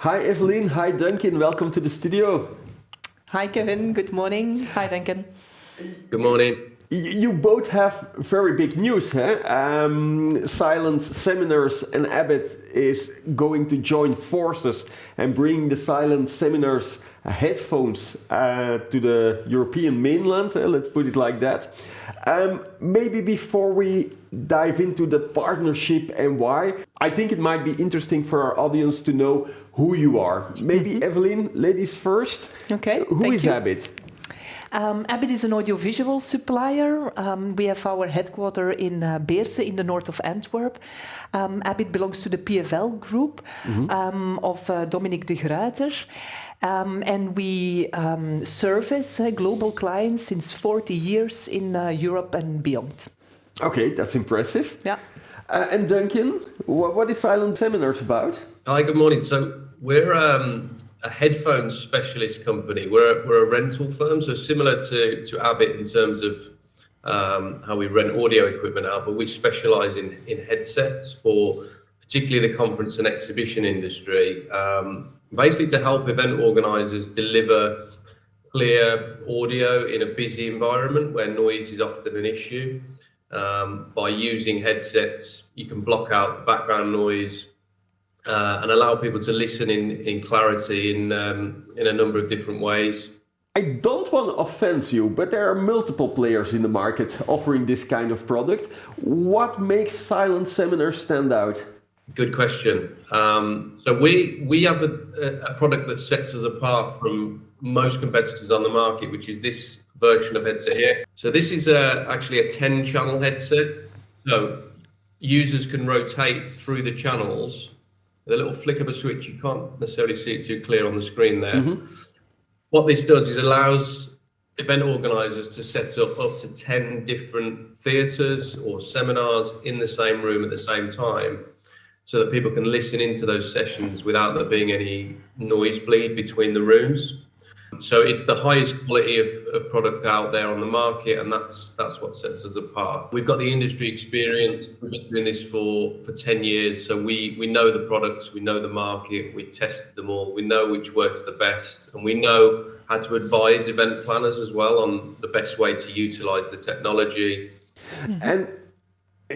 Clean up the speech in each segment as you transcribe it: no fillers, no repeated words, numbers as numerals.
Hi Evelyn, hi Duncan, welcome to the studio. Hi Kevin, good morning. Hi Duncan. Good morning. You both have very big news, huh? Silent Seminars and Abbit is going to join forces and bring the Silent Seminars headphones to the European mainland, let's put it like that. Maybe before we dive into the partnership and why, I think it might be interesting for our audience to know who you are. Maybe Evelyn, ladies first. Okay, Who is Abbit? Abbit is an audiovisual supplier. We have our headquarters in Beerse in the north of Antwerp. Abbit belongs to the PFL group of Dominique de Gruyter. And we service global clients since 40 years in Europe and beyond. Okay, that's impressive. Yeah. And Duncan, what is Silent Seminars about? Hi, good morning. So we're a headphones specialist company. We're a rental firm, so similar to Abbit in terms of how we rent audio equipment out, but we specialize in headsets for particularly the conference and exhibition industry, basically to help event organizers deliver clear audio in a busy environment where noise is often an issue. By using headsets, you can block out the background noise and allow people to listen in clarity in a number of different ways. I don't want to offend you, but there are multiple players in the market offering this kind of product. What makes Silent Seminars stand out? Good question. So we have a product that sets us apart from most competitors on the market, which is this version of headset here. So this is actually a 10-channel headset. So users can rotate through the channels. With a little flick of a switch, you can't necessarily see it too clear on the screen there. Mm-hmm. What this does is allows event organizers to set up to 10 different theaters or seminars in the same room at the same time, so that people can listen into those sessions without there being any noise bleed between the rooms. So it's the highest quality of product out there on the market, and that's what sets us apart. We've got the industry experience. We've been doing this for 10 years, so we know the products, we know the market, we've tested them all, we know which works the best, and we know how to advise event planners as well on the best way to utilize the technology. And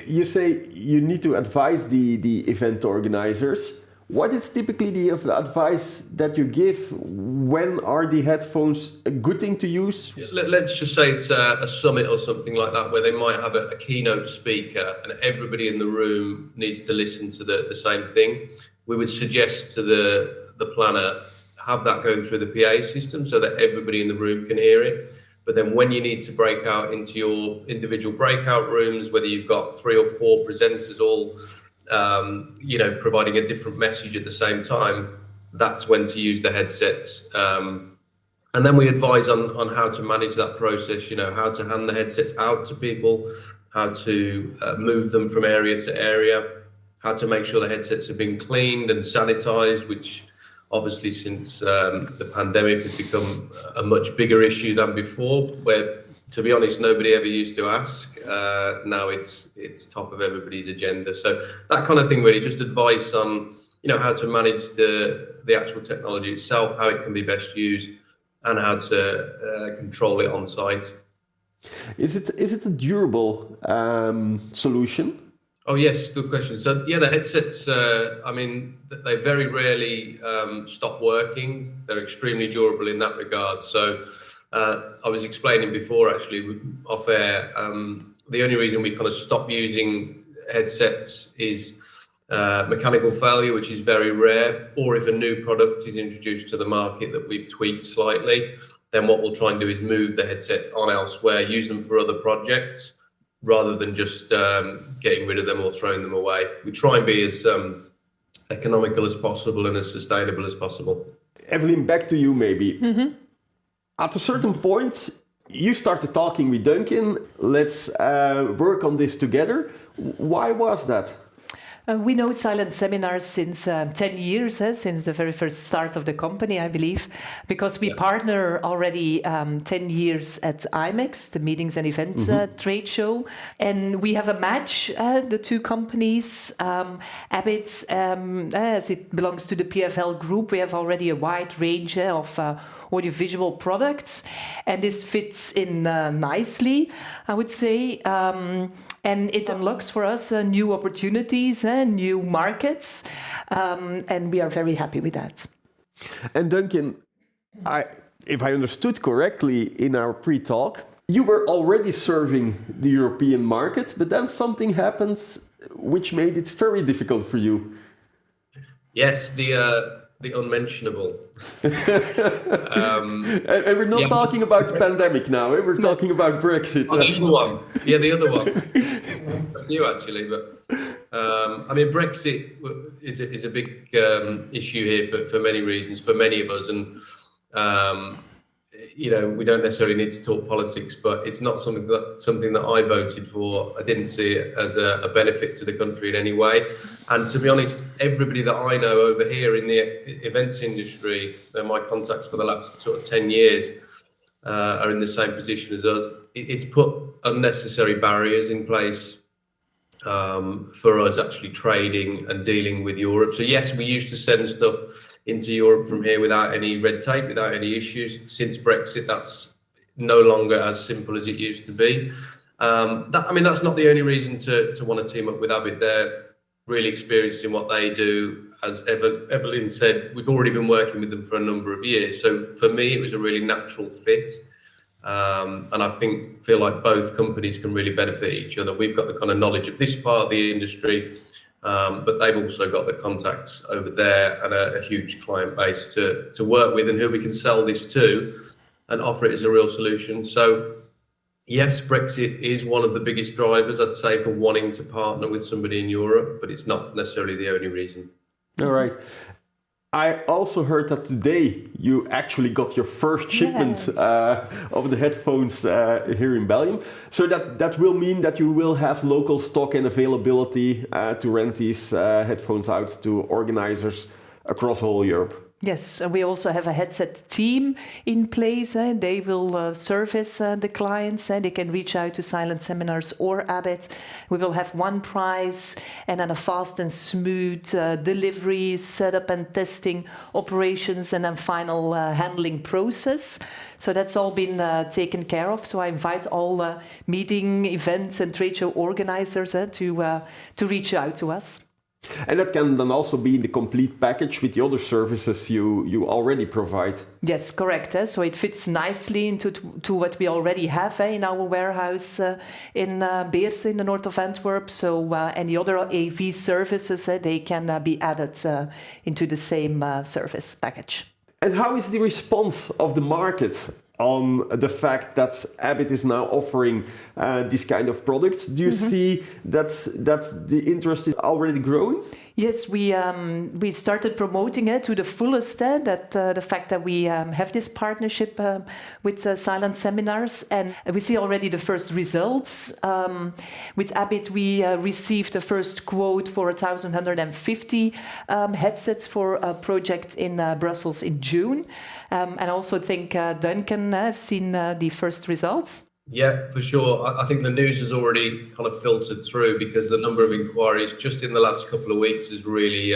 you say you need to advise the event organizers. What is typically the advice that you give? When are the headphones a good thing to use? Let's just say it's a summit or something like that, where they might have a keynote speaker and everybody in the room needs to listen to the same thing. We would suggest to the planner, have that going through the PA system so that everybody in the room can hear it. But then when you need to break out into your individual breakout rooms, whether you've got 3 or 4 presenters all providing a different message at the same time, that's when to use the headsets. And then we advise on how to manage that process, how to hand the headsets out to people, how to move them from area to area, how to make sure the headsets have been cleaned and sanitized, which obviously since the pandemic has become a much bigger issue than before, where, to be honest, nobody ever used to ask. Now it's top of everybody's agenda. So that kind of thing, really, just advice on how to manage the actual technology itself, how it can be best used, and how to control it on site. Is it a durable solution? Oh yes, good question. So yeah, the headsets, they very rarely stop working. They're extremely durable in that regard. So I was explaining before, actually, off air, the only reason we kind of stop using headsets is mechanical failure, which is very rare, or if a new product is introduced to the market that we've tweaked slightly, then what we'll try and do is move the headsets on elsewhere, use them for other projects, rather than just getting rid of them or throwing them away. We try and be as economical as possible and as sustainable as possible. Evelyn, back to you maybe. Mm-hmm. At a certain point, you started talking with Duncan. Let's work on this together. Why was that? We know Silent Seminars since 10 years, since the very first start of the company, I believe, because we partner already 10 years at IMEX, the Meetings and Events trade show. And we have a match, the two companies. Abbit, as it belongs to the PFL group, we have already a wide range of audiovisual products, and this fits in nicely, I would say. And it unlocks for us new opportunities and new markets, and we are very happy with that. And Duncan, if I understood correctly in our pre-talk, you were already serving the European market, but then something happens which made it very difficult for you. Yes, the unmentionable. And we're not talking about the pandemic now. We're talking about Brexit. Oh, the other one. Yeah, the other one. A few actually, but I mean, Brexit is a big issue here for many reasons, for many of us, and you know, we don't necessarily need to talk politics, but it's not something that I voted for. I didn't see it as a benefit to the country in any way. And to be honest, everybody that I know over here in the events industry, my contacts for the last sort of 10 years are in the same position as us. It's put unnecessary barriers in place for us actually trading and dealing with Europe. So yes, we used to send stuff into Europe from here without any red tape, without any issues. Since Brexit, that's no longer as simple as it used to be. I mean, that's not the only reason to want to team up with Abbit. They're really experienced in what they do. As Evelyn said, we've already been working with them for a number of years. So for me, it was a really natural fit. And I feel like both companies can really benefit each other. We've got the kind of knowledge of this part of the industry, but they've also got the contacts over there and a huge client base to work with and who we can sell this to and offer it as a real solution. So yes, Brexit is one of the biggest drivers, I'd say, for wanting to partner with somebody in Europe, but it's not necessarily the only reason. All right. I also heard that today you actually got your first shipment of the headphones here in Belgium. So that will mean that you will have local stock and availability to rent these headphones out to organizers across whole Europe. Yes, and we also have a headset team in place. They will service the clients. They can reach out to Silent Seminars or Abbit. We will have one price and then a fast and smooth delivery, setup and testing operations, and then final handling process. So that's all been taken care of. So I invite all meeting, events and trade show organizers to reach out to us. And that can then also be the complete package with the other services you already provide. Yes, correct. So it fits nicely into what we already have in our warehouse in Beerse in the north of Antwerp. So any other AV services, they can be added into the same service package. And how is the response of the market on the fact that Abbit is now offering this kind of products? Do you see that the interest is already growing? Yes, we started promoting it to the fullest, that the fact that we have this partnership with Silent Seminars, and we see already the first results. With Abbit, we received the first quote for 1,150 headsets for a project in Brussels in June. And I also think Duncan have seen the first results. Yeah, for sure. I think the news has already kind of filtered through because the number of inquiries just in the last couple of weeks has really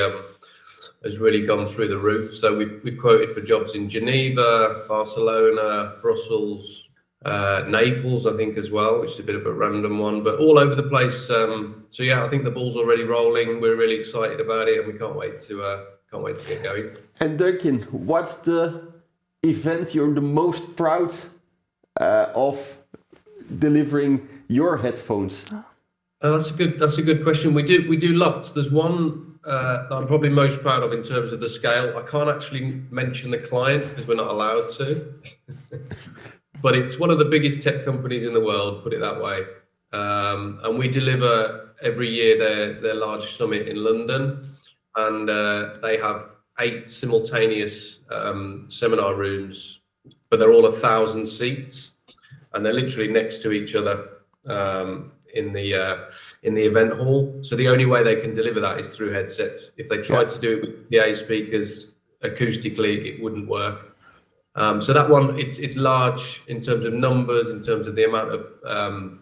gone through the roof. So we've quoted for jobs in Geneva, Barcelona, Brussels, Naples, I think as well, which is a bit of a random one, but all over the place. So yeah, I think the ball's already rolling. We're really excited about it, and we can't wait to get going. And Duncan, what's the event you're the most proud of delivering your headphones? That's a good question. We do lots. There's one that I'm probably most proud of in terms of the scale. I can't actually mention the client because we're not allowed to, but it's one of the biggest tech companies in the world, put it that way. And we deliver every year their large summit in London, and they have 8 simultaneous seminar rooms, but they're all 1,000 seats. And they're literally next to each other in the event hall. So the only way they can deliver that is through headsets. If they tried to do it with PA speakers acoustically, it wouldn't work. So that one, it's large in terms of numbers, in terms of the amount of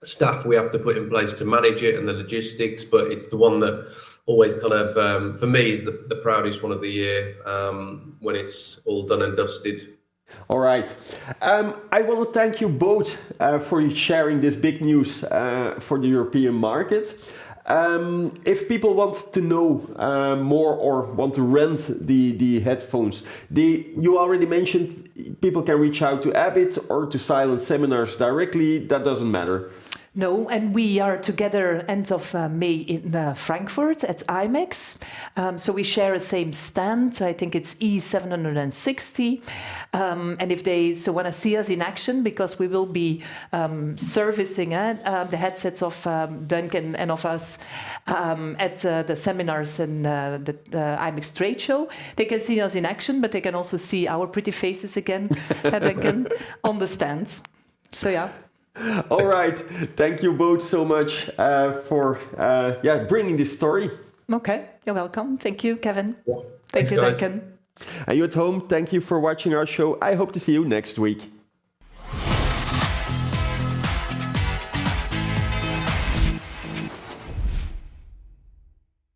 staff we have to put in place to manage it and the logistics, but it's the one that always kind of, for me, is the proudest one of the year when it's all done and dusted. All right. I want to thank you both for sharing this big news for the European market. If people want to know more or want to rent the headphones, you already mentioned people can reach out to Abbit or to Silent Seminars directly. That doesn't matter. No, and we are together end of May in Frankfurt at IMEX. So we share a same stand. I think it's E760. And if they want to see us in action, because we will be servicing the headsets of Duncan and of us at the seminars and the IMEX trade show, they can see us in action, but they can also see our pretty faces again, Duncan, on the stand. So yeah. All right. Thank you both so much for bringing this story. Okay. You're welcome. Thank you, Kevin. Yeah. Thank Thanks, you, guys. Duncan. And you at home, thank you for watching our show. I hope to see you next week.